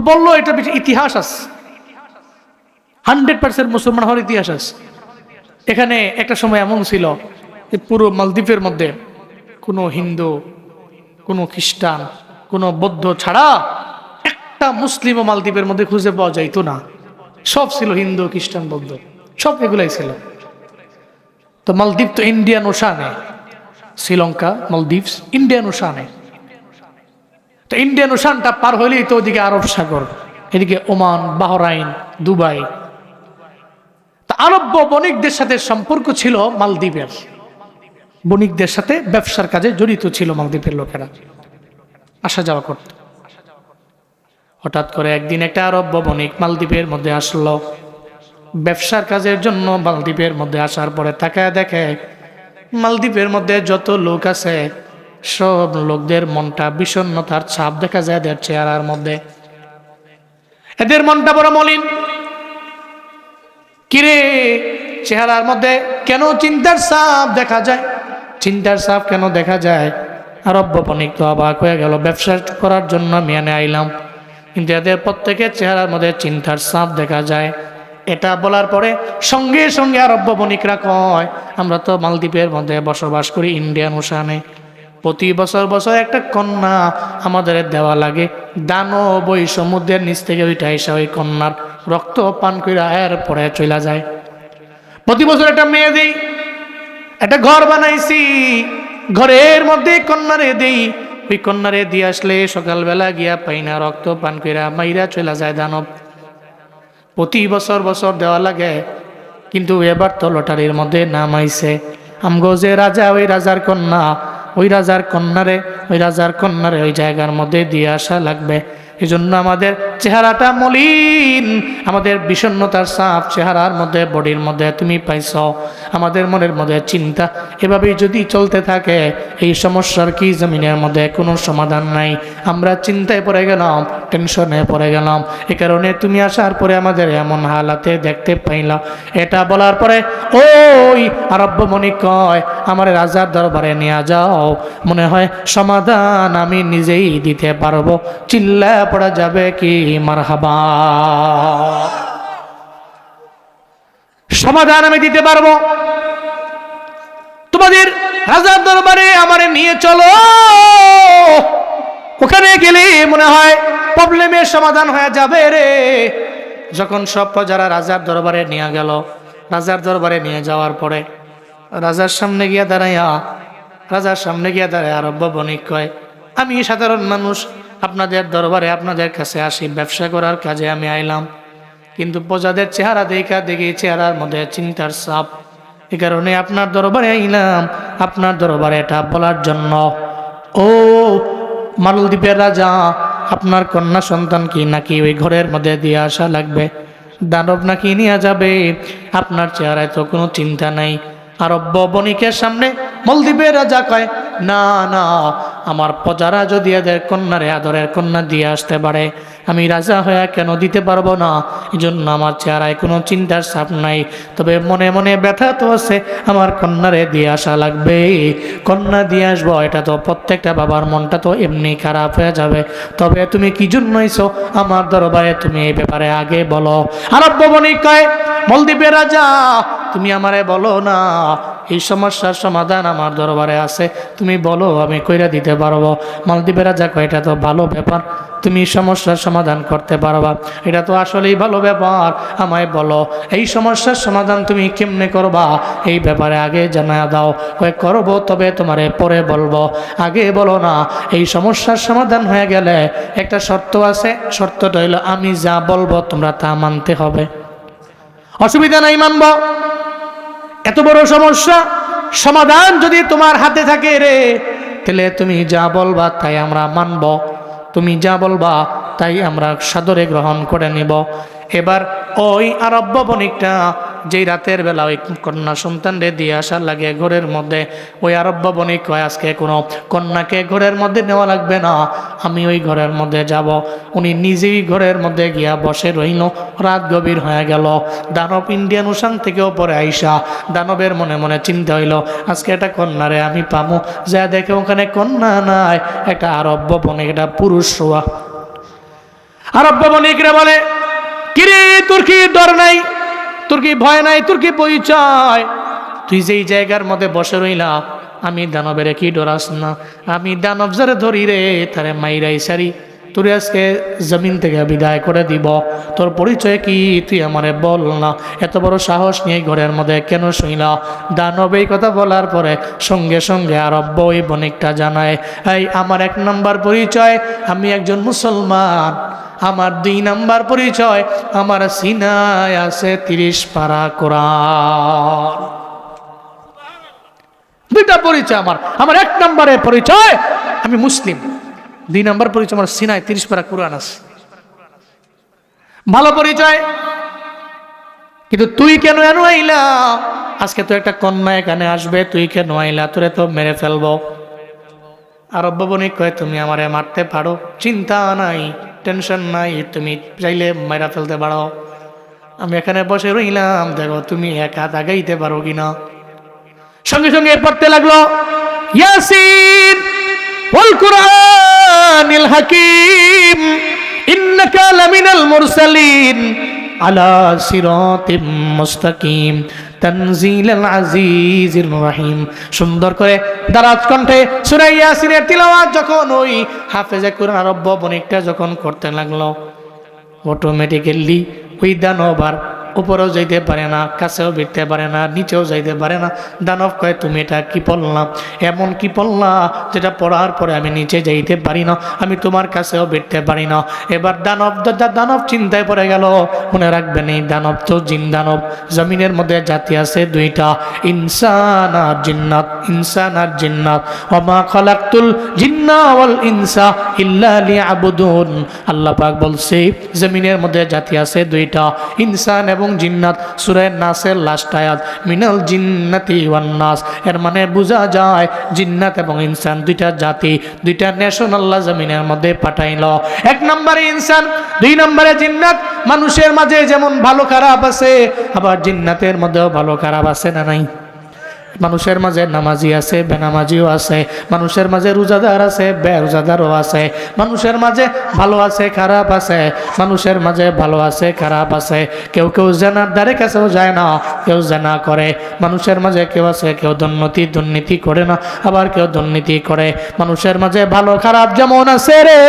বললো এটা ইতিহাস আছে, 100% মুসলমান হওয়ার ইতিহাস আছে। এখানে একটা সময় এমন ছিল যে পুরো মালদ্বীপের মধ্যে কোনো হিন্দু, কোনো খ্রিস্টান, কোনো বৌদ্ধ ছাড়া একটা মুসলিমও মালদ্বীপের মধ্যে খুঁজে পাওয়া যাইতো না। সব ছিল হিন্দু, খ্রিস্টান, বৌদ্ধ, সব এগুলাই ছিল। তো মালদ্বীপ তো Indian Oshane, Sri Lanka Maldives Indian Oshane. তো ইন্ডিয়ান ওশানটা পার হইলেই তো ওদিকে আরব সাগর, এদিকে ওমান, বাহরাইন, দুবাই। তা আরব বণিকদের সাথে সম্পর্ক ছিল মালদ্বীপের, বণিকদের সাথে ব্যবসার কাজে জড়িত ছিল মালদ্বীপের লোকেরা, আসা যাওয়া করত। হঠাৎ করে একদিন একটা আরব বণিক মালদ্বীপের মধ্যে আসলো ব্যবসার কাজের জন্য। মালদ্বীপের মধ্যে আসার পরে তাকায় দেখে মালদ্বীপের মধ্যে যত লোক আছে সব লোকদের মনটা বিষণ্ণতার ছাপ দেখা যায় এদের চেহারার মধ্যে। এদের মনটা বড় মলিন। কিরে, চেহারার মধ্যে কেন চিন্তার ছাপ দেখা যায়? চিন্তার ছাপ কেন দেখা যায়? আরব বণিক তো অবাক হয়ে গেল, ব্যবসা করার জন্য আমি এনে আইলাম, কিন্তু এদের প্রত্যেকের চেহারার মধ্যে চিন্তার ছাপ দেখা যায়। এটা বলার পরে সঙ্গে সঙ্গে আরব বণিকরা কয়, আমরা তো মালদ্বীপের মধ্যে বসবাস করি ইন্ডিয়ান ওশানে, প্রতি বছর বছর একটা কন্যা আমাদের দেওয়া লাগে, দানব ওই সমুদ্রের নিচ থেকে ওইটা এসে ওই কন্যার রক্ত পান কইরা এর পরে চলে যায়। প্রতি বছর একটা মেয়ে দিই, একটা ঘর বানাইছি, ঘরের মধ্যে কন্যারে দেই, ওই কন্যারে দিয়ে আসলে সকালবেলা গিয়া পাই না, রক্ত পান কইরা মাইরা চলে যায় দানব। প্রতি বছর বছর দেওয়া লাগে, কিন্তু এবার তো লটারির মধ্যে নাম আইছে আমগো যে রাজা, ওই রাজার কন্যা, ওই রাজার কন্যারে ওই জায়গার মধ্যে দিয়ে আসা লাগবে। এই জন্য আমাদের চেহারাটা মলিন, আমাদের বিষণ্ণতার ছাপ চেহারার মধ্যে, বডির মধ্যে তুমি পাইছ। আমাদের মনের মধ্যে চিন্তা এভাবেই যদি চলতে থাকে, এই সমস্যার কি জমিনের মধ্যে কোনো সমাধান নাই। আমরা চিন্তায় পড়ে গেলাম, টেনশনে পড়ে গেলাম, এ কারণে তুমি আসার পরে আমাদের এমন হালাতে দেখতে পাইলাম। এটা বলার পরে ওই আরব বণিক কয়, আমার রাজার দরবারে নিয়ে যাও, মনে হয় সমাধান আমি নিজেই দিতে পারবো। চিল্লা পড়া যাবে কি মারহাবা? সমাধান আমি দিতে পারবো, তোমাদের রাজার দরবারে আমারে নিয়ে চলো, ওখানে গেলে মনে হয় প্রবলেমের সমাধান হয়ে যাবে রে। যখন সব প্রজারা রাজার দরবারে নিয়ে গেল, রাজার দরবারে নিয়ে যাওয়ার পরে রাজার সামনে গিয়া দাঁড়াইয়া আরব বণিক কয়, আমি সাধারণ মানুষ, আপনাদের দরবারে আপনাদের কাছে আসি, ব্যবসা করার কাজে আমি আইলাম, কিন্তু প্রজাদের চেহারা দেখি চেহারার মধ্যে চিন্তার ছাপ, এ কারণে আপনার দরবারে আইলাম, আপনার দরবারে এটা বলার জন্য। ও মালদ্বীপের রাজা, আপনার কন্যা সন্তান কি নাকি ওই ঘরের মধ্যে দিয়ে আসা লাগবে? দানব নাকি নিয়ে যাবে? আপনার চেহারায় তো কোনো চিন্তা নাই। আরব বণিকের সামনে মালদ্বীপের রাজা কয়, না না, আমার প্রজারা যদি এদের কন্যারে আদরের কন্যা দিয়ে আসতে পারে, আমি রাজা হয়ে কেন দিতে পারবো না? এই জন্য আমার চেহারায় কোনো চিন্তার ছাপ নাই, তবে মনে মনে ব্যথা তো আছে, আমার কন্যারে দিয়ে আসা লাগবে, কন্যা দিয়ে আসবো। এটা তো প্রত্যেকটা বাবার মনটা তো এমনি খারাপ হয়ে যাবে। তবে তুমি কি জন্য এসো আমার দরবারে, তুমি এই ব্যাপারে আগে বলো। আরব বণিক কয়, মালদ্বীপের রাজা, তুমি আমারে বলো না, এই সমস্যার সমাধান আমার দরবারে আছে, তুমি বলো, আমি কইরা দিতে পারবো। মালদ্বীপের রাজা কয়, এটা তো ভালো ব্যাপার, তুমি সমস্যার সমাধান করতে পারবা, এটা তো আসলেই ভালো ব্যাপার, আমায় বলো এই সমস্যার সমাধান তুমি কেমনে করবা, এই ব্যাপারে আগে জানা দাও। কয়, করবো, তবে তোমারে পরে বলবো, আগে বলো না। এই সমস্যার সমাধান হয়ে গেলে একটা শর্ত আছে, শর্তটা হইল আমি যা বলবো তোমরা তা মানতে হবে। অসুবিধা নাই, মানব। এত বড় সমস্যা সমাধান যদি তোমার হাতে থাকে রে, তাহলে তুমি যা বলবা তাই আমরা মানব, তুমি যা বলবা তাই আমরা সাদরে গ্রহণ করে নিব। এবার ওই আরব বণিকটা যেই রাতের বেলা ওই কন্যা সন্তানরে দিয়ে আসার লাগে ঘরের মধ্যে, ওই আরব বণিক কয়, আজকে কোনো কন্যাকে ঘরের মধ্যে নেওয়া লাগবে না, আমি ওই ঘরের মধ্যে যাব। উনি নিজেই ঘরের মধ্যে গিয়া বসে রইল। রাত গভীর হয়ে গেল। দানব ইন্ডিয়ান ওশান থেকেও পরে আইসা দানবের মনে মনে চিন্তা হইল, আজকে একটা কন্যারে আমি পামু। যা দেখে ওখানে কন্যা নাই, একটা আরব বণিক, একটা পুরুষ শোয়া। আরব বণিকরা বলে, কিরে তোর কি ডর নাই, তোর কি ভয় নাই, তোর কি পরিচয়? তুই যেই জায়গার মধ্যে বসে রইলা, আমি দানবের কি ডরাস না? আমি দানব যারে ধরি রে, তারে মাইরাই সারি, তোর আজকে জমিন থেকে বিদায় করে দিব। তোর পরিচয় কি তুই আমারে বল না। এত বড় সাহস নিয়ে ঘরের মধ্যে কেন শুইলা? দানব এই কথা বলার পরে সঙ্গে সঙ্গে আরব ওই বণিকটা জানায়, এই আমার 1 নাম্বার পরিচয়, আমি একজন মুসলমান। আমার 2 নাম্বার পরিচয়, আমার সিনায় আছে 30 পারা কোরআন। 2টা পরিচয় আমার। আমার 1 নম্বরে পরিচয় আমি মুসলিম, 2 নাম্বার পরিচয় আমার সিনায় 30 পারা কোরআন আছে। ভালো পরিচয়, কিন্তু তুই কেন এনো আইলা? আজকে তো একটা কন্যা এখানে আসবে, তুই কেন আইলা? তোরে তো মেরে ফেলবো। আরব বণিক কয়, তুমি আমারে মারতে পারো, চিন্তা নাই, টেনশন নাই, তুমি চাইলে মেরা ফেলতে পারো। আমি এখানে বসে রইলাম, দেখো তুমি 1 হাত আগাইতে পারো কিনা। সঙ্গে সঙ্গে পড়তে লাগলো, ইয়াসিন ওয়াল কুরআনিল হাকিম ইন্নাকা লামিনাল মুরসালিন আলা সিরাতিম মুস্তাকিম তানজিলাল আজিজির রহিম। সুন্দর করে দারাজ কণ্ঠে সূরা ইয়াসিনের তিলাওয়াত যখন ওই হাফেজে কুরআন আরব বণিকটা যখন করতে লাগলো, অটোমেটিক্যালি ওই দানব আর উপরেও যাইতে পারে না, কাছেও বিরতে পারে না, নিচেও যাইতে পারে না। দানব কয়, তুমি এটা কি পড়লাম? এমন কি পড়লা যেটা পড়ার পরে আমি নিচে যাইতে পারি না, আমি তোমার কাছেও বিরতে পারি না। এবার দানব চিন্তায় পড়ে গেল। মনে রাখবেন, এই দানব তো জিন দানব। জমিনের মধ্যে জাতি আছে 2টা, ইনসান আর জিন্নাত। ইনসান আর জিন্নাত, ওমা খালাকতুল জিন্না ওয়াল ইনসা ইল্লা লিয়াবুদুন। আল্লাহ পাক বলছে জমিনের মধ্যে জাতি আছে 2টা, ইনসান এবং জিন্নাত। সূরা নাসের লাস্ট আয়াত, মিনাল জিন্নাতি ওয়ান নাস। এর মানে বোঝা যায় জিন্নাত এবং ইনসান 2টা জাতি, 2টা নেশন আল্লাহ জমিনের মধ্যে পাঠাইল। 1 নম্বরে ইনসান, 2 নম্বরে জিন্নাত। মানুষের মাঝে যেমন ভালো খারাপ আছে, আবার জিন্নাতের মধ্যেও ভালো খারাপ আছে না নাই? মানুষের মাঝে নামাজি আছে, বেনামাজিও আছে। মানুষের মাঝে রোজাদার আছে, বেরোজাদারও আছে। মানুষের মাঝে ভালো আছে, খারাপ আছে। মানুষের মাঝে ভালো আছে, খারাপ আছে। কেউ কেউ জানার দ্বারে কাছেও যায় না, কেউ জানা করে। মানুষের মাঝে কেউ আছে, কেউ দুর্নীতি করে না, আবার কেউ দুর্নীতি করে। মানুষের মাঝে ভালো খারাপ যেমন আছে রে,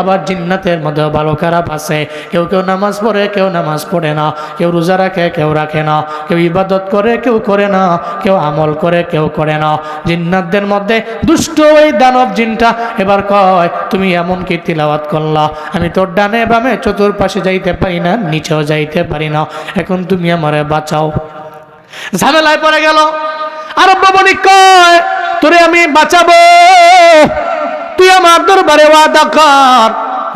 আবার জিন্নাতের মধ্যেও ভালো খারাপ আছে। কেউ কেউ নামাজ পড়ে, কেউ নামাজ পড়ে না। কেউ রোজা রাখে, কেউ রাখে না। কেউ ইবাদত করে, কেউ করে না। কেউ আমল করে, কেউ করে না। জিন্নাতদের মধ্যে দুষ্ট ওই দানব জিনটা এবার কয়, তুমি এমন কি তিলাওয়াত করলা, আমি তোর ডানে বামে চতুর্পাশে যাইতে পারি না, নিচেও যাইতে পারি না, এখন তুমি আমারে বাঁচাও। ঝামেলায় পড়ে গেল। আরব বণিক কয়, তোরে আমি বাঁচাবো, তুই আমার দরবারে ওয়াদা কর,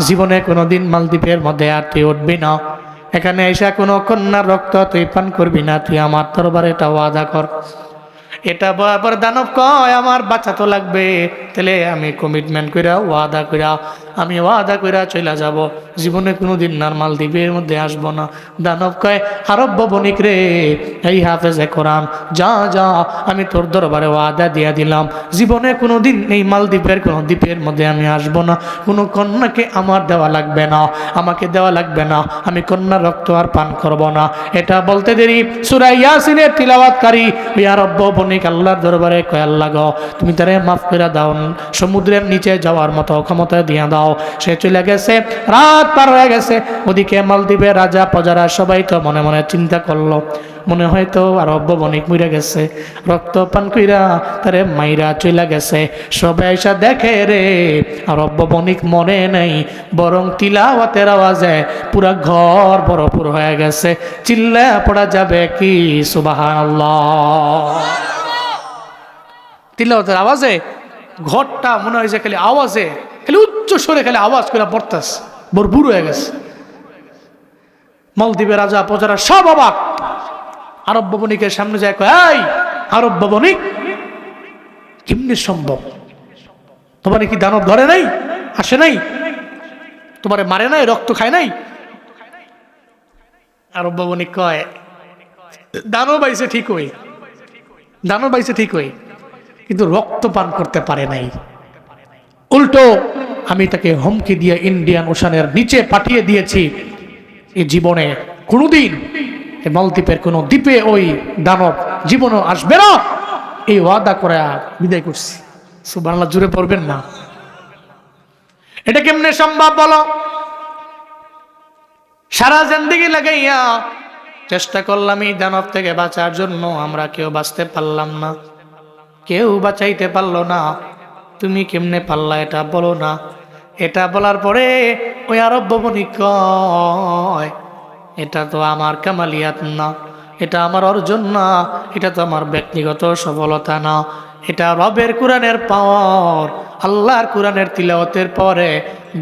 জীবনে কোনোদিন মালদ্বীপের মধ্যে আর তুই উঠবি না, এখানে এসে কোনো কন্যার রক্ত তুই পান করবি না, তুই আমার দরবারে এটা ওয়াদা কর। এটা বলার পর দানব কয়, আমার বাচ্চা তো লাগবে, তাহলে আমি কমিটমেন্ট কইরা ওয়াদা কইরা আমি ওয়াদা কইরা চলে যাব, জীবনে কোনোদিন আর মালদ্বীপের মধ্যে আসবো না। দানব কয়, আরব বণিক রে, এই হাফেজে কোরআন, যা যা, আমি তোর দরবারে ওয়াদা দিয়া দিলাম, জীবনে কোনোদিন এই মালদ্বীপের কোনো দ্বীপের মধ্যে আমি আসবো না, কোনো কন্যাকে আমার দেওয়া লাগবে না, আমাকে দেওয়া লাগবে না, আমি কন্যার রক্ত আর পান করব না। এটা বলতে দেরি সূরা ইয়াসিনের তিলাওয়াতকারী ওই আরব বণিক আল্লাহর দরবারে কয়, আল্লাহ গো, তুমি তারে মাফ করে দাও, সমুদ্রের নিচে যাওয়ার মতো ক্ষমতা দিয়া দাও। সে চলে গেছে, রাত পার হয়ে গেছে। ওদিকে মালদ্বীপের রাজা প্রজারা সবাই তো মনে মনে চিন্তা করলো, মনে হয়তো আরব বণিক মরে গেছে, রক্ত পান কইরা তারে মাইরা চলে গেছে। সবাই এসে দেখে রে, আরব বণিক মরে নাই, বরং তিলাওয়াতের আওয়াজে পুরা ঘর ভরপুর হয়ে গেছে। চিল্লা পড়া যাবে কি সুবহানাল্লাহ। তিলাওয়াতের আওয়াজে ঘরটা মনে হয় যে খালি আওয়াজে, খালি উচ্চ স্বরে খালি আওয়াজ করে পড়তাস, ভরপুর হয়ে গেছে। মালদ্বীপের রাজা প্রজারা সব অবাক। আরব বণিকের সামনে যায়, কয়, এই আরব বণিক, কেমনে সম্ভব? তোমার কি দানব ধরে নাই, আসে নাই, তোমারে মারে নাই, রক্ত খায় নাই? আরব বণিক কয়, দানব আইছে ঠিক হই, দানব আইছে ঠিক হই, কিন্তু রক্ত পান করতে পারে নাই। উল্টো আমি তাকে হুমকি দিয়ে ইন্ডিয়ান ওশানের নিচে পাঠিয়ে দিয়েছি। এই জীবনে কোনোদিন এই মালদ্বীপের কোনো দ্বীপে ওই দানব জীবনও আসবে না, এই ওয়াদা করে বিদায় করছি। সুবহানাল্লাহ, জুড়ে পড়বেন না? এটা কেমনে সম্ভব বলো? সারা জিন্দেগি লাগাইয়া চেষ্টা করলাম এই দানব থেকে বাঁচার জন্য, আমরা কেউ বাঁচতে পারলাম না, কেউ বাঁচাইতে পারলো না। তুমি কেমনে পারলা এটা বলো না। এটা বলার পরে ওই আরব ভবনী কয়, এটা তো আমার কামালিয়াত না, এটা আমার অর্জন না, এটা তো আমার ব্যক্তিগত সফলতা না, এটা রবের কোরআনের পাওয়ার, আল্লাহর কোরআনের তিলাওয়াতের পরে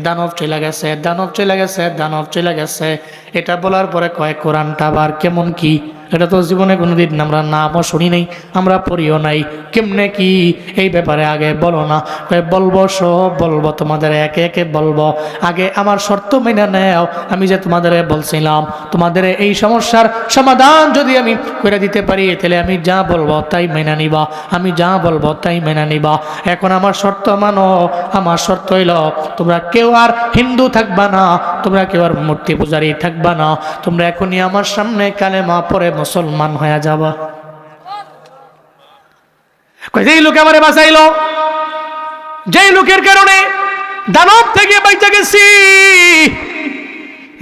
দানব চলে গেছে, দানব চলে গেছে, দানব চলে গেছে। এটা বলার পরে কয়, কোরআনটা আবার কেমন কি? এটা তো জীবনে কোনোদিন আমরা নামও শুনি নাই, আমরা পড়িও নাই, কেমনে কি এই ব্যাপারে আগে বলো না। কয় বলবো, সব বলবো, তোমাদের একে একে বলবো, আগে আমার শর্ত মেনে নেও। আমি যে তোমাদের বলছিলাম, তোমাদের এই সমস্যার সমাধান যদি আমি করে দিতে পারি, তাহলে আমি যা বলবো তাই মেনে নিবা, আমি যা বলবো তাই মেনে নিবা। এখন আমার শর্ত মানো। আমার শর্ত হইল, তোমরা কেউ আর হিন্দু থাকবা না, তোমরা কেউ আর মূর্তি পূজারী থাকবা না, তোমরা এখনই আমার সামনে কালেমা পড়ে মুসলমান হয়ে যাবা। যেই লোক আমারে বাঁচাইলো, যেই লোকের কারণে দানব থেকে বাইচা গেছি,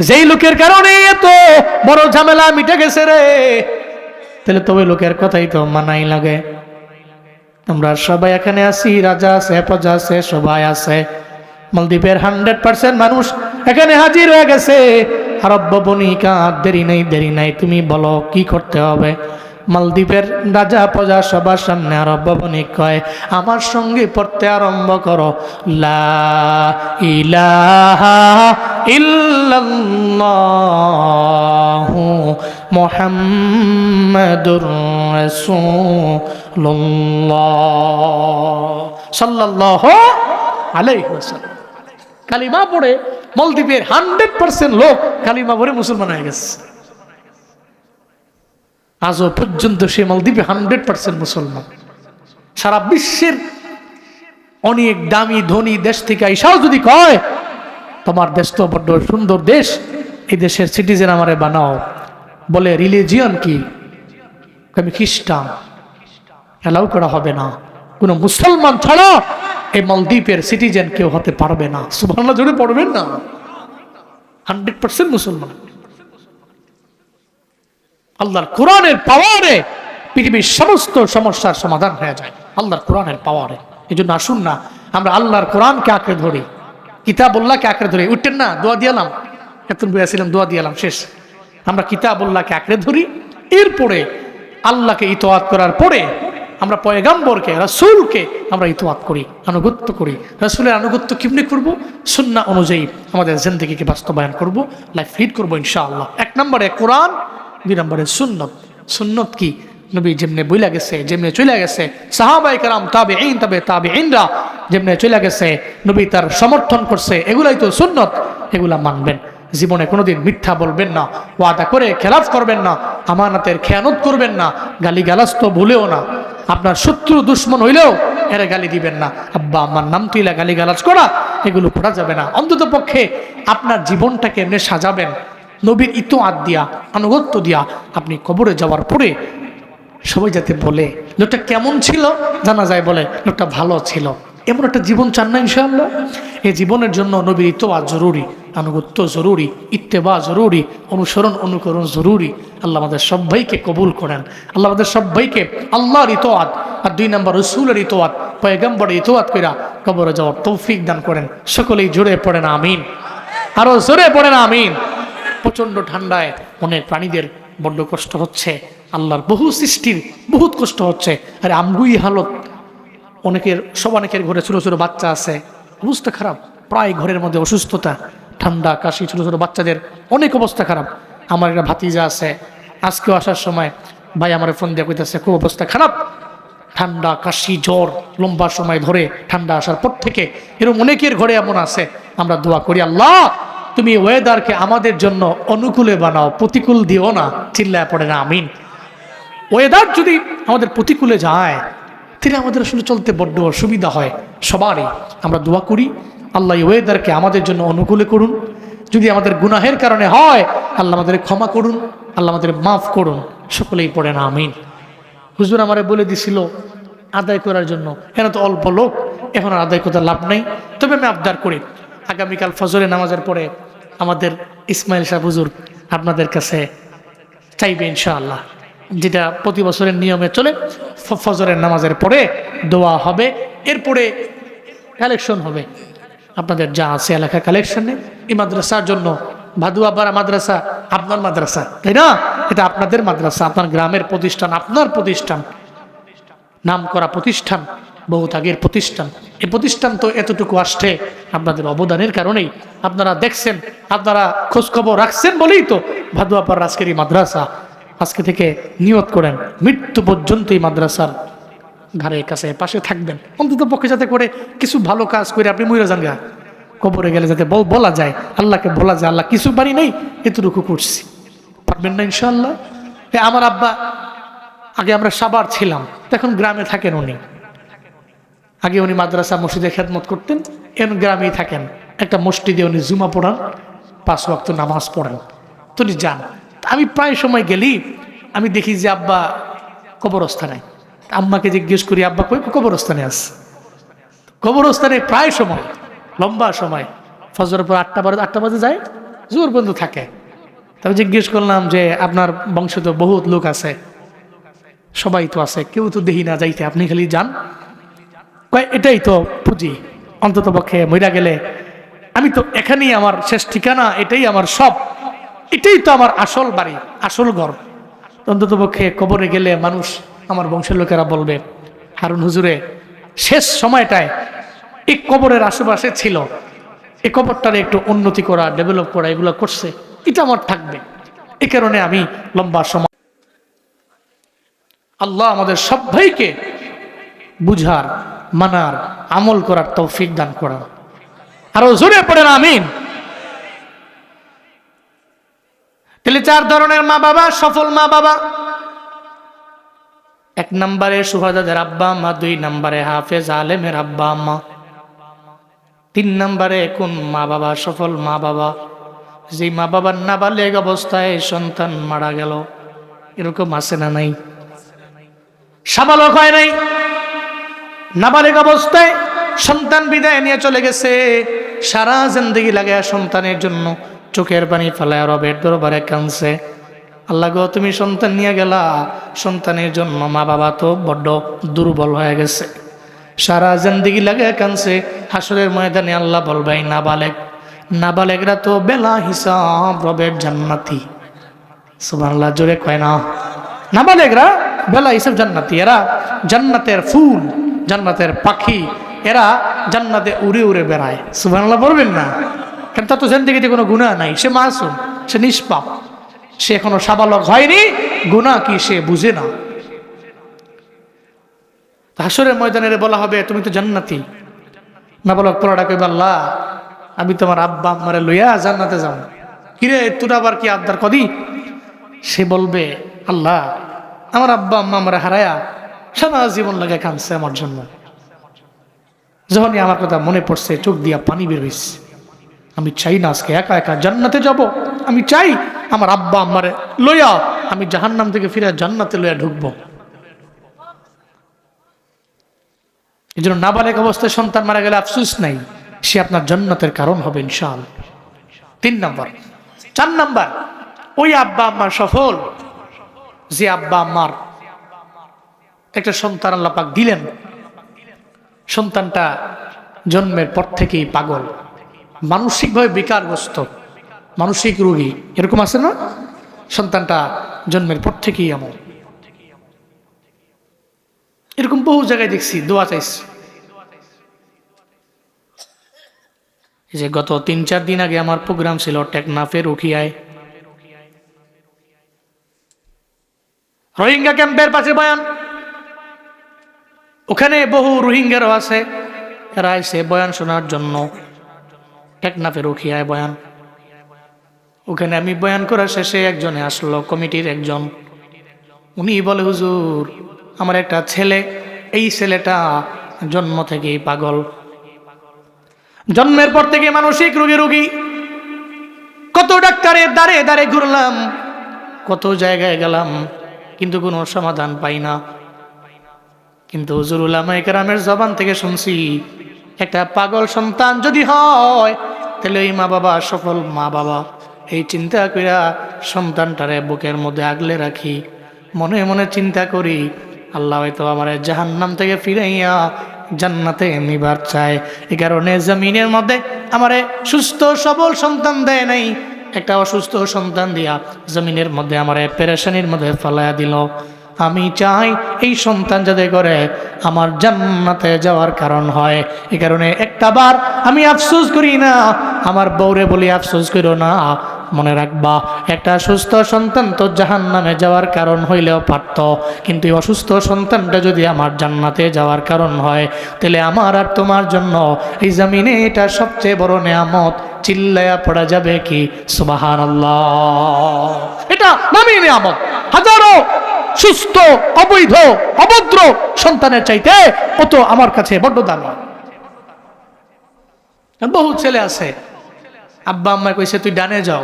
যেই লোকের কারণে এত বড় ঝামেলা মিটে গেছে রে, তাহলে তো ওই লোকের কথাই তো মানাই লাগে। আমরা সবাই এখানে আছি, রাজা আছে, প্রজা আছে, সবাই আছে। মালদ্বীপের 100% মানুষ এখানে হাজির হয়ে গেছে। আরব ভবনিকা, দেরি নাই, দেরি নাই, তুমি বলো কি করতে হবে? মালদ্বীপের রাজা প্রজা সবার সামনে আরব ভবনী কয়, আমার সঙ্গে পড়তে আরম্ভ করো, লা ইলাহা ইল্লাল্লাহু মুহাম্মাদুর রাসূলুল্লাহ সাল্লাল্লাহু আলাইহি ওয়াসাল্লাম। কালিমা পড়ে মালদ্বীপের 100% লোক কালিমা পড়ে মুসলমান হয়ে গেছে। আজও পর্যন্ত সে মালদ্বীপে 100% মুসলমান। সারা বিশ্বের অনেক দামি ধনী দেশ থেকে আইসাও যদি কয়, তোমার দেশ তো বড্ড সুন্দর দেশ, এই দেশের সিটিজেন আমারে বানাও, বলে রিলিজিয়ন কি? আমি খ্রিস্টান, এলাও করা হবে না, কোনো মুসলমান ছাড়া এই মালদ্বীপের সিটিজেন কেউ হতে পারবে না। সুবহানাল্লাহ, জোরে পড়বেন না? 100% মুসলমান। আল্লাহর কোরআনের পাওয়ারে পৃথিবীর সমস্ত সমস্যার সমাধান হয়ে যায়, আল্লাহর কোরআনের পাওয়ারে। এই জন্য আসুন না আমরা আল্লাহর কোরআনকে আঁকড়ে ধরি, কিতাবুল্লাহকে আঁকড়ে ধরি। উঠতেন না, দোয়া দিয়ালাম, এতক্ষণ বলেছিলাম দোয়া দিয়ালাম, শেষ। আমরা কিতাবুল্লাহকে আঁকড়ে ধরি, এরপরে আল্লাহকে ইতোয়াত করার পরে আমরা পয়গাম্বরকে, রাসূলকে আমরা ইতোয়াত করি, আনুগত্য করি। রাসূলের আনুগত্য কেমনি করব? সুন্নাহ অনুযায়ী আমাদের জিন্দেগিকে বাস্তবায়ন করব, লাইফ লিড করবো ইনশাআল্লাহ। 1 নম্বরে কোরআন, 2 নম্বরে সুন্নত। সুন্নত কি? নবী যেমনে বইলা গেছে, যেমনে চলে গেছে, সাহাবায়ে কেরাম, তাবেঈন, তাবেঈনরা যেমনে চলে গেছে, নবী তার সমর্থন করছে, এগুলাই তো সুন্নত। এগুলা মানবেন। জীবনে কোনোদিন মিথ্যা বলবেন না, ওয়াদা করে খেলাফ করবেন না, আমানতের খেয়ানত করবেন না, গালিগালাজ তো ভুলেও না। আপনার শত্রু দুশ্মন হইলেও এরা গালি দিবেন না। আব্বা আমার নাম তুইলা গালিগালাজ করা, এগুলো করা যাবে না। অন্তত পক্ষে আপনার জীবনটাকে এমনি সাজাবেন নবীর ইতোয়াত দিয়া, আনুগত্য দিয়া। আপনি কবরে যাওয়ার পরে সবাই যাতে বলে লোকটা কেমন ছিল, জানা যায় বলে লোকটা ভালো ছিল। এমন একটা জীবন চান না ইনশাআল্লাহ? এই জীবনের জন্য নবীর ইতোয়াত জরুরি, আনুগত্য জরুরি, ইত্তেবা জরুরি, অনুসরণ অনুকরণ জরুরি। আল্লাহ আমাদের সবাইকে কবুল করেন। আল্লাহ আমাদের সবাইকে আল্লাহর ইতোয়াত আর 2 নম্বর রাসূলের ইতোয়াত, পয়গম্বরের ইতোয়াত কইরা কবরে যাওয়ার তৌফিক দান করেন। সকলেই জোরে পড়েন আমিন, আরো জোরে পড়েন আমিন। প্রচন্ড ঠান্ডায় অনেক প্রাণীদের বড্ড কষ্ট হচ্ছে, আল্লাহর বহু সৃষ্টির বহুত কষ্ট হচ্ছে। আরে আমগুই হালত, অনেকের ঘরে ছোট ছোট বাচ্চা আছে, অবস্থা খারাপ, প্রায় ঘরের মধ্যে অসুস্থতা, ঠান্ডা, কাশি, ছোট ছোট বাচ্চাদের অনেক অবস্থা খারাপ। আমার একটা ভাতিজা আছে, আজকেও আসার সময় ভাই আমার ফোন দিয়ে কইতেছে খুব অবস্থা খারাপ, ঠান্ডা, কাশি, জ্বর লম্বা সময় ধরে, ঠান্ডা আসার পর থেকে। এরকম অনেকের ঘরে এমন আছে। আমরা দোয়া করি, আল্লাহ তুমি ওয়েদারকে আমাদের জন্য অনুকূলে বানাও, প্রতিকূল দিও না। চিল্লায় পড়ে না আমিন। ওয়েদার যদি আমাদের প্রতিকূলে যায়, তাহলে আমাদের আসলে চলতে বড্ড অসুবিধা হয় সবারই। আমরা দোয়া করি আল্লাহ এই ওয়েদারকে আমাদের জন্য অনুকূলে করুন। যদি আমাদের গুনাহের কারণে হয়, আল্লাহ আমাদের ক্ষমা করুন, আল্লাহ আমাদের মাফ করুন। সকলেই পড়েন আমিন। হুজুর আমারে বলে দিছিল আদায় করার জন্য, এখানে তো অল্প লোক, এখন আর আদায় করতে লাভ নেই। তবে আমি আবদার করি, আগামীকাল ফজরের নামাজের পরে আমাদের ইসমাইল সাহেব হুজুর আপনাদের কাছে চাইবে ইনশাআল্লাহ, যেটা প্রতি বছরের নিয়মে চলে। ফজরের নামাজের পরে দোয়া হবে, এরপরে কালেকশন হবে। আপনাদের যা আছে এলাকার কালেকশনে এই মাদ্রাসার জন্য। ভাদুয়াপাড়া মাদ্রাসা আপনার মাদ্রাসা, তাই না? এটা আপনাদের মাদ্রাসা, আপনার গ্রামের প্রতিষ্ঠান, আপনার প্রতিষ্ঠান, নাম করা প্রতিষ্ঠান, বহুত আগের প্রতিষ্ঠান। এই প্রতিষ্ঠান তো এতটুকু আসছে আপনাদের অবদানের কারণেই। আপনারা দেখছেন, আপনারা খোঁজখবর রাখছেন বলেই তো ভাদুয়াপাড়ার আজকের এই মাদ্রাসা। আজকে থেকে নিয়ত করেন মৃত্যু পর্যন্ত এই মাদ্রাসার ঘরের কাছে পাশে থাকবেন, অন্তত পক্ষে যাতে করে কিছু ভালো কাজ করে আপনি মইরা যান গা, কবরে গেলে যাতে বলা যায়, আল্লাহকে বলা যায় আল্লাহ কিছু পারি নাই, এতটুকু করছি। পারবেন না ইনশাআল্লাহ? আমার আব্বা, আগে আমরা সাবার ছিলাম, এখন গ্রামে থাকেন উনি। আগে উনি মাদ্রাসা মসজিদে খেদমত করতেন, এখন গ্রামেই থাকেন। একটা মসজিদে উনি জুমা পড়ান, 5 ওয়াক্ত নামাজ পড়েন। তো উনি যান। আমি প্রায় সময় গেলি আমি দেখি যে আব্বা কবরস্থানে। আম্মাকে জিজ্ঞেস করি, আব্বা কই? কবরস্থানে আছে। কবরস্থানে প্রায় সময়, লম্বা সময়, ফজরের পর 8টা বাজে যায়, জোর বন্ধু থাকে। তবে জিজ্ঞেস করলাম যে আপনার বংশ তো বহুত লোক আছে, সবাই তো আছে, কেউ তো দেখি না যাইতে, আপনি খালি যান? কয় এটাই তো পুঁজি, অন্তত পক্ষে মইরা গেলে আমি তো এখানেই আমার শেষ ঠিকানা, এটাই আমার সব, এটাই তো আমার আসল বাড়ি, আসল ঘর। অন্তত পক্ষে কবরে গেলে মানুষ, আমার বংশের লোকেরা বলবে হারুন হুজুরে শেষ সময়টায় এই কবরের আশেপাশে ছিল, এই কবরটার একটু উন্নতি করা, ডেভেলপ করা, এগুলো করছে, এটা আমার থাকবে। এই কারণে আমি লম্বা সময়, আল্লাহ আমাদের সবাইকে বুঝার, মানার, আমল করার তৌফিক দান করা। আরো জোরে পড়েন আমিন। তাহলে 4 ধরনের মা বাবা, সফল মা বাবা। 1 নম্বরে সুহাদাদের আব্বা মা, 2 নম্বরে হাফেজ আলেমের আব্বা মা, 3 নম্বরে কোন মা বাবা সফল মা বাবা? যে মা বাবার নাবালেগ অবস্থায় সন্তান মারা গেল, এরকম আছে না নাই? সাবালক হয় নাই, নাবালেগ অবস্থায় সন্তান বিদায় নিয়ে চলে গেছে, সারা জিন্দেগি লাগে সন্তানের জন্য চোখের পানি ফেলায় রবের দরবারে কাঁদছে, আল্লাহ গো তুমি সন্তান নিয়ে গেলা, সন্তানের জন্য মা বাবা তো বড্ড দুর্বল হয়ে গেছে, সারা জিন্দেগি লাগে কাঁদছে। হাসরের ময়দানে আল্লাহ বলবে নাবালেগরা তো বেলা হিসাব রবের জান্নাতি। সুবহানাল্লাহ, জোরে কয় না? নাবালেগরা বেলা হিসাব জান্নাতি, এরা জান্নাতের ফুল, জান্নাতের পাখি, এরা জান্নাতে উড়ে উড়ে বেড়ায়। সুবহানাল্লাহ বলবেন না? কারণ তার তো জিন্দেগিতে কোনো গুনাহ নাই, সে মাসুম, সে নিষ্পাপ, সে এখনো সাবালক হয়নি, গুনাহ কি সে বুঝে না। হাসরের ময়দানে বলা হবে তুমি তো জান্নাতি। নাবালক পোলাটা কইবে আল্লাহ আমি তোমার আব্বা আম্মারে লইয়া জান্নাতে যাব। কিরে তোর আবার কি আবদার কদি? সে বলবে আল্লাহ আমার আব্বা আম্মা আমারে হারায়া সারা জীবন লাগে কাঁদছে আমার জন্য, যখনই আমার কথা মনে পড়ছে চোখ দিয়া পানি বের হইছে। আমি চাই না আজকে একা একা জান্নাতে যাব, আমি চাই আমার আব্বা আম্মারে লইয়া আমি জাহান্নাম থেকে ফিরে জান্নাতে লইয়া ঢুকবো। এই জন্য নাবালেগ অবস্থায় সন্তান মারা গেলে আফসোস নাই, সে আপনার জান্নাতের কারণ হবে ইনশাআল্লাহ। 3 নম্বর। 4 নম্বর, ওই আব্বা আম্মার সফল যে আব্বা আম্মার একটা সন্তান আল্লাহ পাক দিলেন, সন্তানটা জন্মের পর থেকেই পাগল, মানসিকভাবে বিকারগ্রস্ত, মানসিক রোগী, এরকম আছে না? সন্তানটা জন্মের পর থেকেই এমন, এরকম বহু জায়গায় দেখছি, দোয়া চাইছি। যে গত 3-4 দিন আগে আমার প্রোগ্রাম ছিল টেকনাফের উখিয়ায়, রোহিঙ্গা ক্যাম্পের পাশে বয়ান, ওখানে বহু রোহিঙ্গারও আছে, এরা এসে বয়ান শোনার জন্য টেকনাফের উখিয়ায় বয়ান। ওখানে আমি বয়ান করার শেষে একজনে আসলো, কমিটির একজন, উনি বলে হুজুর আমার একটা ছেলে, এই ছেলেটা জন্ম থেকেই পাগল, জন্মের পর থেকে মানসিক রোগী, কত ডাক্তারের দ্বারে দ্বারে ঘুরলাম, কত জায়গায় গেলাম, কিন্তু কোনো সমাধান পাই না। কিন্তু হুজুর উলামায়ে কেরামের জবান থেকে শুনছি, একটা পাগল সন্তান যদি হয় তাহলে ওই মা বাবা সফল মা বাবা। এই চিন্তা কইরা সন্তানটারে বুকের মধ্যে আগলে রাখি, মনে মনে চিন্তা করি আল্লাহ হয়তো আমার জাহান্নাম থেকে ফিরাইয়া জান্নাতে নিবার চায়। এই কারণে জমিনের মধ্যে আমারে সুস্থ সবল সন্তান দেয় নাই, একটা অসুস্থ সন্তান দিয়া জমিনের মধ্যে আমারে পেরেশানির মধ্যে ফেলাইয়া দিল। আমি চাই এই সন্তান যাতে করে আমার জান্নাতে যাওয়ার কারণ হয়। এই কারণে একটাবার আমি আফসোস করি না, আমার বউরে বলি আফসোস করো না, মনে রাখবা একটা সুস্থ সন্তান তো জাহান্নামে যাওয়ার কারণ হইলেও পারত, কিন্তু এই অসুস্থ সন্তানটা যদি আমার জান্নাতে যাওয়ার কারণ হয় তাহলে আমার আর তোমার জন্য এই জমিনে এটা সবচেয়ে বড় নেয়ামত। চিল্লায়া পড়া যাবে কি সুবহানাল্লাহ? এটা নামই নেয়ামত। হাজারো সুস্থ অবৈধ অভদ্র সন্তানের চাইতে ও তো আমার কাছে বড্ড দামি। বহু ছেলে আছে, আব্বা আম্মা কইছে তুই ডানে যাও,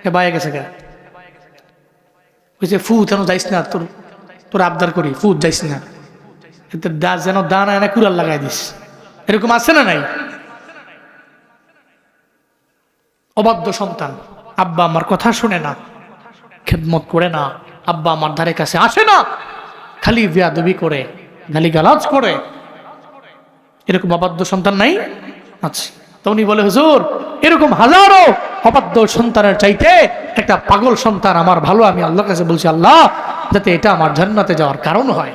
এ বাইরে গেছে গা, কইছে ফু তেন যাইস না, তোর তোর আবদার করি ফু যাইস না, যেন দানা এনে কুড়াল লাগাই দিস। এরকম আছে না নাই? অবাধ্য সন্তান, আব্বা আমার কথা শুনে না, খেদমত করে না, আব্বা আমার ধারে কাছে আসে না, খালি বেয়াদবি করে, গালিগালাজ করে। এরকম অবাধ্য সন্তান নাই? আচ্ছা, তো উনি বলে হুজুর এরকম হাজারো অবাধ্য সন্তানের চাইতে একটা পাগল সন্তান আমার ভালো। আমি আল্লাহর কাছে বলছি আল্লাহ যাতে এটা আমার জান্নাতে যাওয়ার কারণ হয়।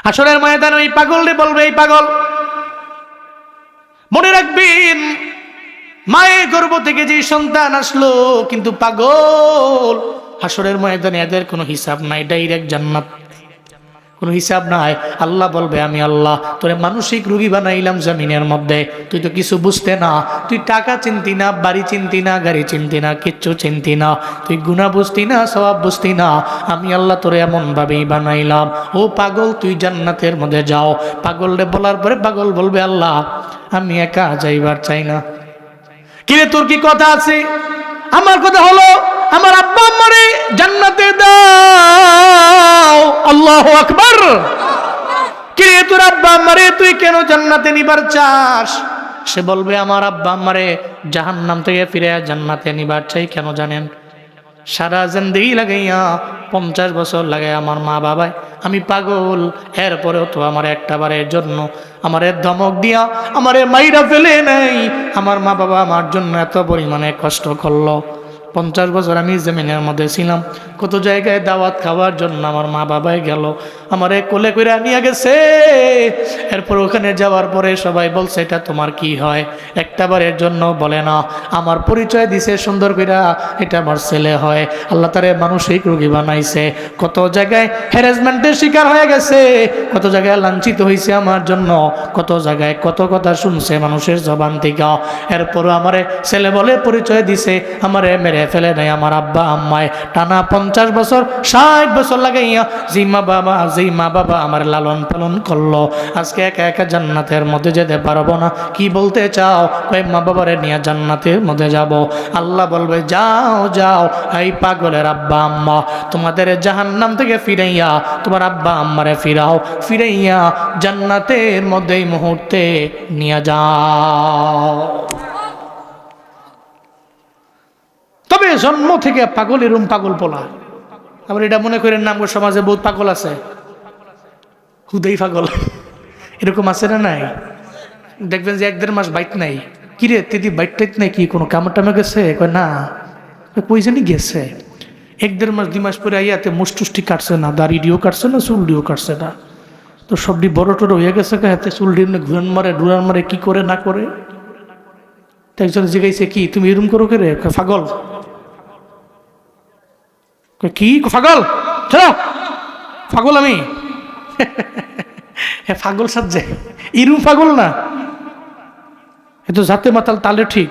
আসরের ময়দানে ওই পাগলরে বলবে, এই পাগল মনে রাখবেন মায়ের গর্ভ থেকে যে সন্তান আসলো কিন্তু পাগল, হাসরের ময়দানে এদের কোনো হিসাব নাই, ডাইরেক্ট জান্নাত, কোনো হিসাব নাই। আল্লাহ বলবে আমি আল্লাহ তোরে মানসিক রোগী বানাইলাম জমিনের মধ্যে, তুই তো কিছু বুঝতে না, তুই টাকা চিনতি না, বাড়ি চিনতি না, গাড়ি চিনতি না, কিচ্ছু চিনতি না, তুই গুনাহ বুঝতি না, সওয়াব বুঝতি না, আমি আল্লাহ তোরে এমন ভাবেই বানাইলাম। ও পাগল তুই জান্নাতের মধ্যে যাও। পাগলরে বলার পরে পাগল বলবে আল্লাহ আমি একা যাইবার চাই না। কিরে তোর কি কথা আছে? আমার কথা হলো আমার আব্বা আম্মারে জান্নাতে দাও। আল্লাহু আকবার। কিরে তোর আব্বা আম্মারে তুই কেন জান্নাতে নিবার চাস? সে বলবে আমার আব্বা আম্মারে জাহান্নাম থেকে ফিরে জান্নাতে নিবার চাই। কেন জানেন? সারা জিন্দেগি লাগাইয়া 50 বছর লাগাই আমার মা বাবায় আমি পাগল, এরপরেও তো আমার একটা বারের জন্য আমারে ধমক দিয়া আমারে মাইরা ফেলে নাই। আমার মা বাবা আমার জন্য এত পরিমাণে কষ্ট করলো। 50 বছর আমি জমিনের মধ্যে ছিলাম, কত জায়গায় দাওয়াত খাওয়ার জন্য আমার মা বাবাই গেল, আমারে কোলে করে নিয়ে গেছে। এরপর ওখানে যাওয়ার পরে সবাই বলছে এটা তোমার কি হয়? একটা বারের জন্য বলে না। আমার পরিচয় দিছে সুন্দর কইরা, এটা আমার ছেলে হয়। আল্লাহ তারে মানসিক রোগী বানাইছে। কত জায়গায় হ্যারাসমেন্টের শিকার হয়ে গেছে, কত জায়গায় লাঞ্ছিত হয়েছে আমার জন্য, কত জায়গায় কত কথা শুনছে মানুষের জবান থেকে। এরপরও আমারে ছেলে বলে পরিচয় দিছে, আমারে মেরে ফেলে নাই। আমার আব্বা আম্মায় টানা 50 বছর 60 বছর লাগাইয়া যেই মা বাবা আমার লালন পালন করলো, আজকে একা একা জান্নাতের মধ্যে যেতে পারবো না। কি বলতে চাও? কই মা বাবারে নিয়ে জান্নাতের মধ্যে যাব। আল্লাহ বলবে যাও যাও, এই পাগলের আব্বা আম্মা তোমাদের জাহান্নাম থেকে ফিরাইয়া তোমার আব্বা আম্মারে ফিরাও, ফিরাইয়া জান্নাতের মধ্যে এই মুহূর্তে নিয়ে যাও। তবে জন্ম থেকে পাগল এরম পাগল পোলা, আবার এটা মনে করেন না আমার সমাজে বহুত পাগল আছে, হুদেই পাগল এরকম আছে না নাই? দেখবেন যে 1-1.5 মাস বাইট নাই। কিরে দিদি বাইট টাইট নাই কি, কোনো কামড় টামে গেছে? কয় না। কই জানি গেছে। 1-1.5 মাস 2 মাস পরে আইয়াতে মুষ্টুষ্টি কাটছে না, দাড়িডিও কাটছে না, চুলডিও কাটছে না, তো সবটি বড় টড়ো হয়ে গেছে। হাতে চুলডি ঘুরান মারে ডুরান মারে, কি করে না করে। তো একজন জিজ্ঞাসা কি তুমি এরম করো কে রে? পাগল। কি পাগল? চলো পাগল আমি পাগল সাজছে, ইরুম পাগল না, এ তো জাতে মাতাল তালে ঠিক।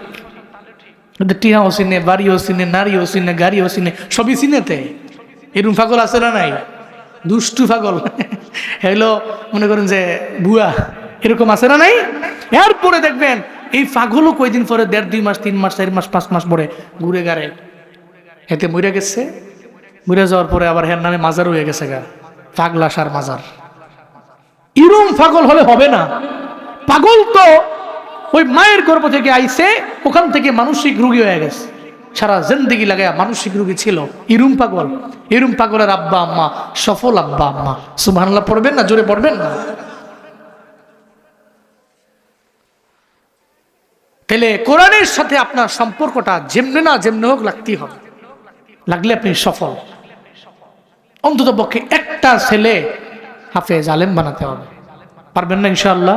টিহাও চিনে, বাড়িও চিনে, নারীও চিনে, গাড়িও চিনে, সবই চিনেতে। এরুম পাগল আছে না নাই? দুষ্টু পাগল হলো মনে করেন যে বুয়া, এরকম আছে না নাই? এরপরে দেখবেন এই পাগলও কয়দিন পরে 1.5-2 মাস 3 মাস 4 মাস 5 মাস পরে ঘুরে গাড়ে এতে মরে গেছে। মরে যাওয়ার পরে আবার হের নামে মাজার হয়ে গেছে গা, পাগলাসার মাজার। ইরম পাগল হলে হবে না। পাগল তো ওই মায়ের গর্ভ থেকে আইছে, ওখান থেকে মানসিক রোগী হয়ে গেছে, সারা জিন্দেগি লাগায় মানসিক রোগী ছিল। ইরুম পাগল, ইরুম পাগলের আব্বা আম্মা সফল আব্বা আম্মা। সুবহানাল্লাহ পড়বেন না? জোরে পড়বেন না? তাহলে কোরআনের সাথে আপনার সম্পর্কটা যেমনে না যেমনে হোক লাগতেই হবে, লাগলে আপনি সফল। অন্তত পক্ষে একটা ছেলে হাফেজ আলেম বানাতে হবে। পারবেন না ইনশাআল্লাহ?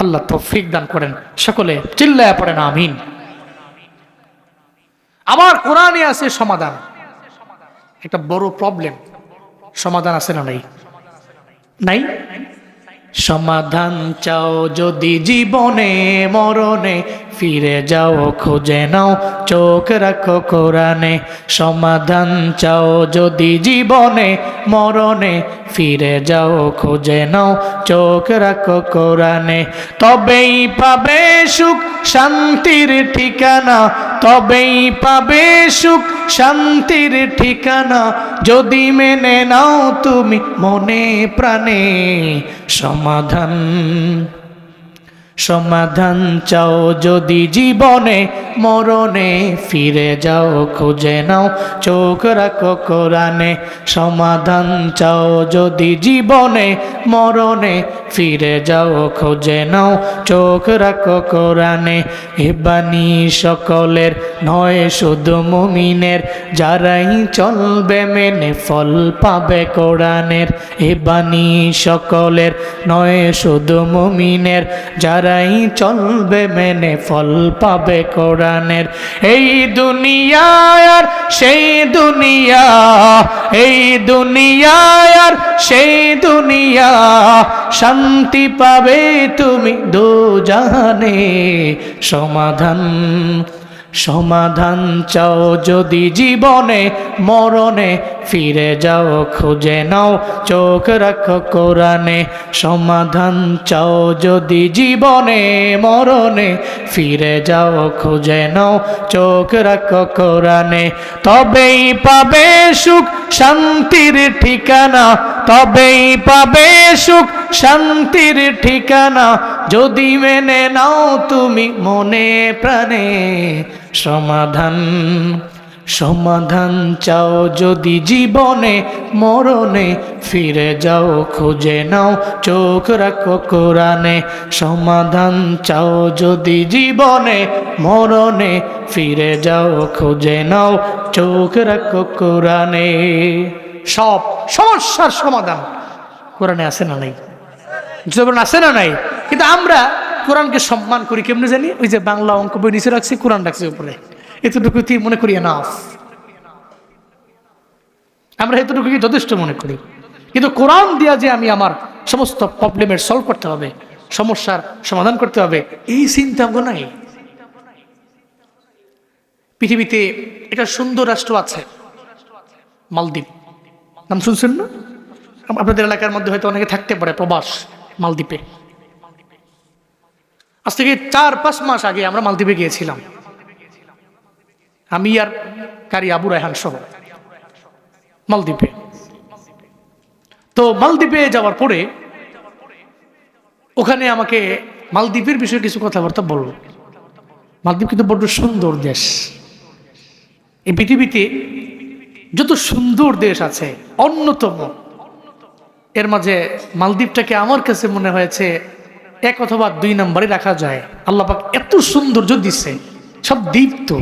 আল্লাহ তৌফিক দান করেন। সকলে চিল্লায়া পড়েন আমিন। আবার কোরআনে আছে সমাধান। একটা বড় প্রবলেম, সমাধান আছে না নাই? নাই। সমাধান চাও যদি জীবনে মরণে, ফিরে যাও খুঁজে নাও চোখ রাখো কোরআনে। সমাধান চাও যদি জীবনে মরণে, ফিরে যাও খুঁজে নাও চোখ রাখো কোরআনে। তবেই পাবে সুখ শান্তির ঠিকানা, তবেই পাবে সুখ শান্তির ঠিকানা, যদি মেনে নাও তুমি মনে প্রাণে। সমাধান সমাধান চাও যদি জীবনে মরণে, ফিরে যাও খুঁজে নাও চোখ রাখো কোরআনে। সমাধান চাও যদি জীবনে মরণে, ফিরে যাও খুঁজে নাও চোখ রাখো কোরআনে। এ বাণী সকলের নয় শুধু মুমিনের, যারাই চলবে মেনে ফল পাবে কোরআনের। এ বাণী সকলের নয় শুধু মুমিনের, যারাই চলবে মেনে ফল পাবে কোরআনের। এই দুনিয়া আর সেই দুনিয়া, এই দুনিয়া আর সেই দুনিয়া, শান্তি পাবে তুমি দোজাহানে। সমাধান সমাধান চাও যদি জীবনে মরণে, ফিরে যাও খুঁজে নাও চোখ রাখো কোরআনে। সমাধান চাও যদি জীবনে মরণে, ফিরে যাও খুঁজে নাও চোখ রাখো কোরআনে। তবেই পাবে সুখ শান্তির ঠিকানা, তবেই পাবে সুখ শান্তির ঠিকানা, যদি মেনে নাও তুমি মনে প্রাণে। সমাধান সমাধান চাও যদি জীবনে মরণে, ফিরে যাও খুঁজে নাও চোখ রাখো কোরআনে। সমাধান চাও যদি জীবনে মরণে, ফিরে যাও খুঁজে নাও চোখ রাখো কোরআনে। সব সমস্যার সমাধান কোরআনে আছে না নাই? যেমন আছে না নাই? কিন্তু আমরা কোরআনকে সম্মান করি কেমনে জানি? ওই যে বাংলা অঙ্ক বই নিচে রাখছি, কোরআন রাখছি উপরে, এতটুকুই মনে করি এনাফ। আমরা এতটুকুই যথেষ্ট মনে করি। কিন্তু কোরআন দিয়া যে আমি আমার সমস্ত প্রবলেমের সলভ করতে হবে, সমস্যার সমাধান করতে হবে, এই চিন্তা আমার নাই। পৃথিবীতে একটা সুন্দর রাষ্ট্র আছে মালদ্বীপ, নাম শুনছেন না? আপনাদের এলাকার মধ্যে হয়তো অনেকে থাকতে পারে প্রবাস মালদ্বীপে। আজ থেকে 4-5 মাস আগে আমরা মালদ্বীপে গিয়েছিলাম, আমি আর কারি আবু রায়হান সহ মালদ্বীপে। তো মালদ্বীপে যাওয়ার পরে ওখানে আমাকে মালদ্বীপের বিষয়ে কিছু কথাবার্তা বলল। মালদ্বীপ কিন্তু বড্ড সুন্দর দেশ। এই পৃথিবীতে যত সুন্দর দেশ আছে অন্যতম, এর মাঝে মালদ্বীপটাকে আমার কাছে মনে হয়েছে 1 অথবা 2 নম্বরে রাখা যায়। আল্লাহ পাক এত সৌন্দর্য দিচ্ছে, সব দ্বীপ তো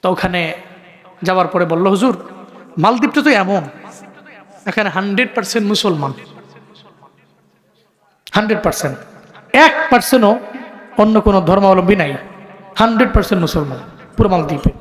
ওখানে যাওয়ার পরে বলল, হুজুর মালদ্বীপটা তো এমন, এখানে 100% মুসলমান, 100%, 1%ও অন্য কোনো ধর্মাবলম্বী নাই, 100% মুসলমান পুরো মালদ্বীপে।